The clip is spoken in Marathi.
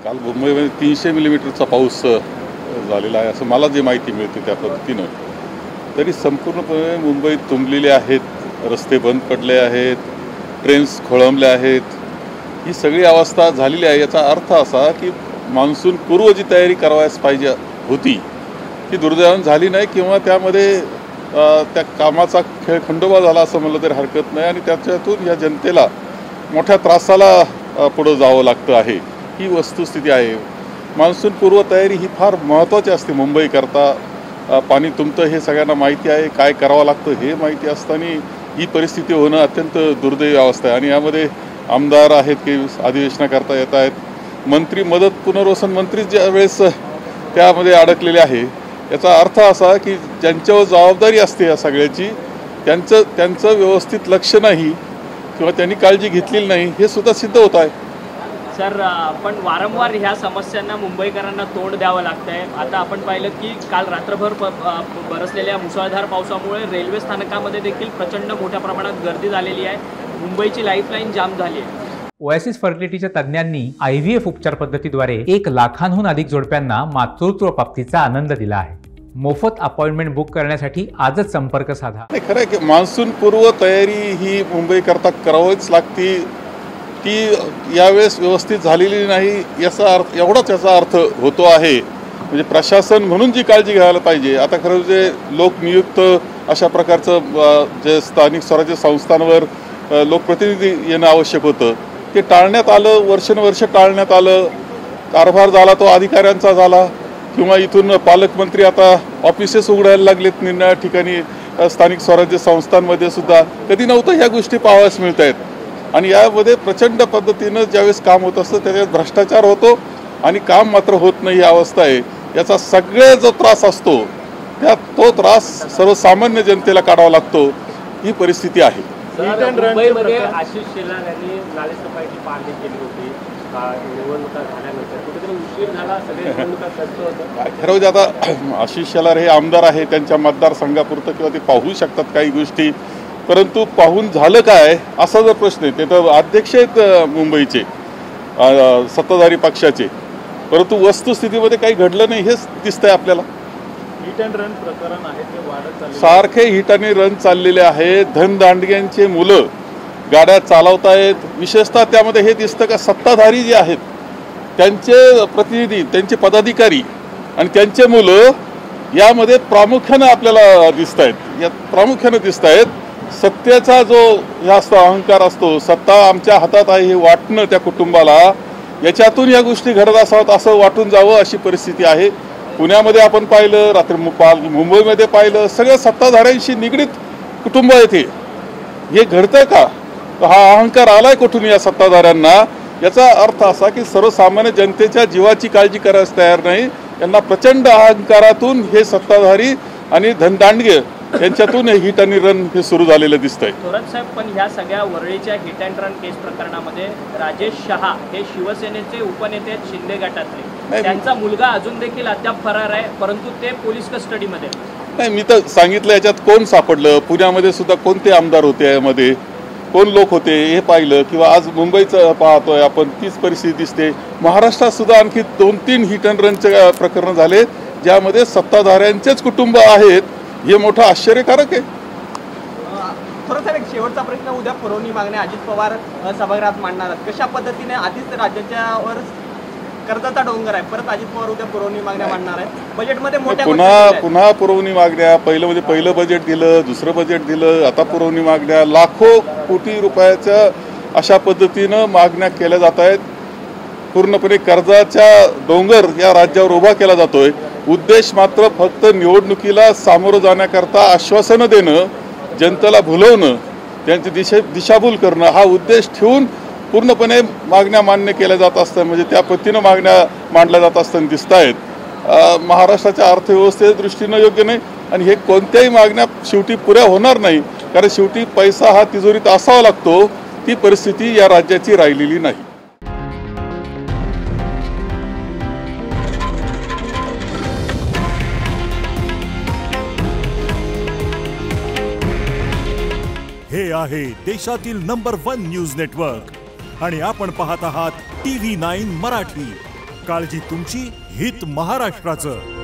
काल मुंबईमध्ये 300 मिलीमीटरचा पाऊस झालेला आहे असं मला जी माहिती मिळते त्या पद्धतीनं. तरी संपूर्णपणे मुंबईत तुंबलेले आहेत, रस्ते बंद पडले आहेत, ट्रेन्स खोळंबल्या आहेत. ही सगळी अवस्था झालेली आहे. याचा अर्थ असा की मान्सून पूर्व जी तयारी करावयास पाहिजे होती ती दुर्दैवाने झाली नाही किंवा त्यामध्ये त्या कामाचा खेळ खंडोबा झाला असं म्हणलं तरी हरकत नाही आणि त्याच्यातून या जनतेला मोठ्या त्रासाला पुढं जावं लागतं आहे. ही वस्तुस्थिती आहे. मान्सून पूर्व तयारी ही फार महत्त्वाची असते मुंबईकरता. पाणी तुंबतं हे सगळ्यांना माहिती आहे, काय करावं लागतं हे माहिती असताना ही परिस्थिती होणं अत्यंत दुर्दैवी अवस्था आहे. आणि यामध्ये आमदार आहेत की अधिवेशनाकरता येत आहेत, मंत्री मदत पुनर्वसन मंत्री ज्या वेळेस त्यामध्ये अडकलेले आहे. याचा अर्थ असा की ज्यांच्यावर जबाबदारी असते या सगळ्याची त्यांचं व्यवस्थित लक्ष नाही किंवा त्यांनी काळजी घेतलेली नाही हे सुद्धा सिद्ध होत आहे. सर, पण वारंवार ह्या समस्यांना मुंबईकरांना तोंड द्यावं लागतं आहे. आता आपण पाहिलं की काल रात्रभर बरसलेल्या मुसळधार पावसामुळे रेल्वे स्थानकामध्ये देखील प्रचंड मोठ्या प्रमाणात गर्दी झालेली आहे. मुंबईची लाईफलाईन जाम झाली आहे. ओएसिस फर्टिलिटीच्या तज्ज्ञांनी IVF उपचार पद्धतीद्वारे 1 लाखांहून अधिक जोडप्यांना मातृत्व प्राप्तीचा आनंद दिला आहे. मोफत अपॉइंटमेंट बुक करण्यासाठी आजच संपर्क साधा. खरं आहे की मान्सून पूर्व तयारी ही मुंबईकरता करावीच लागती. ती यावेळेस व्यवस्थित झालेली नाही याचा अर्थ एवढाच याचा अर्थ होतो आहे. म्हणजे प्रशासन म्हणून जी काळजी घ्यायला पाहिजे. आता खरं जे लोकनियुक्त अशा प्रकारचं जे स्थानिक स्वराज्य संस्थांवर लोकप्रतिनिधी येणं आवश्यक होतं ते टाळण्यात आलं. वर्षानुवर्ष टाळण्यात आलं. कारभार झाला तो अधिकाऱ्यांचा झाला किंवा इथून पालकमंत्री आता ऑफिसेस उघडायला लागलेत निरनिराळ्या ठिकाणी. स्थानिक स्वराज्य संस्थांमध्ये सुद्धा कधी नव्हतं ह्या गोष्टी पाहाव्यास मिळत आहेत. आणि यामध्ये प्रचंड पद्धतीनं ज्यावेळेस काम होत असतं त्याच्यात भ्रष्टाचार होतो आणि काम मात्र होत नाही ही अवस्था आहे. याचा सगळे जो त्रास असतो तो त्रास सर्वसामान्य जनतेला काढावा लागतो. ही परिस्थिती आहे. मुंबईमध्ये आशिष शेलार यांनी नालेसफाईची पाहणी केली होती निवडणुका झाल्यानंतर. कुठेतरी उशीर झाला, सगळे निवडणुका खर्च होतं. खरं म्हणजे आता आशिष शेलार हे आमदार आहे, त्यांच्या मतदारसंघापुरतं किंवा ते पाहू शकतात काही गोष्टी, परंतु पाहून झालं काय असा जर प्रश्न आहे. ते तर अध्यक्ष आहेत मुंबईचे सत्ताधारी पक्षाचे, परंतु वस्तुस्थितीमध्ये काही घडलं नाही हेच दिसतंय आपल्याला. हिट अँड रन प्रकरण आहे ते वाढत चालले, सारखे हिट आणि रन चाललेले आहेत. धनदांडग्यांचे मुलं गाड्या चालवतायत. विशेषतः त्यामध्ये हे दिसतं का सत्ताधारी जे आहेत त्यांचे प्रतिनिधी, त्यांचे पदाधिकारी आणि त्यांचे मुलं यामध्ये प्रामुख्यानं आपल्याला दिसत आहेत. यात प्रामुख्यानं दिसत आहेत. सत्तेचा जो हे असतो अहंकार असतो, सत्ता आमच्या हातात आहे हे वाटणं त्या कुटुंबाला, याच्यातून या गोष्टी घडत असाव्यात असं वाटून जावं अशी परिस्थिती आहे. पुण्यामध्ये आपण पाहिलं, रात्री मुंबईमध्ये पाहिलं, सगळ्या सत्ताधाऱ्यांशी निगडीत कुटुंब येते. हे घडतं का? हा अहंकार आलाय कुठून या सत्ताधाऱ्यांना? याचा अर्थ असा की सर्वसामान्य जनतेच्या जीवाची काळजी करायला तयार नाही. यांना प्रचंड अहंकारातून हे सत्ताधारी आणि धनदांडगे यांच्यातून हिट आणि रन हे सुरू झालेलं दिसतंय. थोरात साहेब, पण ह्या सगळ्या वरळीच्या हिट अँड रन केस प्रकरणामध्ये राजेश शहा हे शिवसेनेचे उपनेते आहेत शिंदे गटातले. त्यांचा मुलगा अजून देखील अद्याप फरार आहे, परंतु ते पोलीस कस्टडीमध्ये नाही. मी तर सांगितलं याच्यात कोण सापडलं. पुण्यामध्ये सुद्धा कोणते आमदार होते, यामध्ये कोण लोक होते हे पाहिलं. किंवा आज मुंबईचं पाहतोय आपण, तीच परिस्थिती दिसते. महाराष्ट्रात सुद्धा आणखी 2-3 हिट अँड रनचे प्रकरण झाले ज्यामध्ये सत्ताधाऱ्यांचेच कुटुंब आहेत. हे मोठं आश्चर्यकारक आहे. थोडं साहेब, एक शेवटचा प्रश्न. उद्या पुरवणी मागण्या अजित पवार सभागृहात मांडणार आहेत. कशा पद्धतीने आधीच राज्याच्यावर कर्जाचा डोंगर आहे, परत अजित पवार उद्या पुरवणी मागण्या मांडणार आहेत. बजेटमध्ये मोठ्या पुन्हा पुरवणी मागण्या. पहिलं बजेट दिलं, दुसरं बजेट दिलं, आता पुरवणी मागण्या. लाखो कोटी रुपयाच्या अशा पद्धतीनं मागण्या केल्या जात आहेत. पूर्णपणे कर्जाचा डोंगर या राज्यावर उभा केला जातोय. उद्देश मात्र फक्त निवडणुकीला सामोरं जाण्याकरता आश्वासनं देणं, जनतेला भुलवणं, त्यांची दिशाभूल करणं हा उद्देश ठेवून पूर्णपणे मागण्या मान्य केल्या जात असतात. म्हणजे त्या पद्धतीनं मागण्या मांडल्या जात असताना दिसत आहेत. महाराष्ट्राच्या अर्थव्यवस्थेच्या दृष्टीनं योग्य नाही आणि हे कोणत्याही मागण्या शेवटी पुऱ्या होणार नाही. कारण शेवटी पैसा हा तिजोरीत असावा लागतो. ती परिस्थिती या राज्याची राहिलेली नाही. हे आहे देशातील नंबर 1 न्यूज नेटवर्क आणि आपण पाहत आहात TV9 मराठी. काळजी तुमची, हित महाराष्ट्राचं.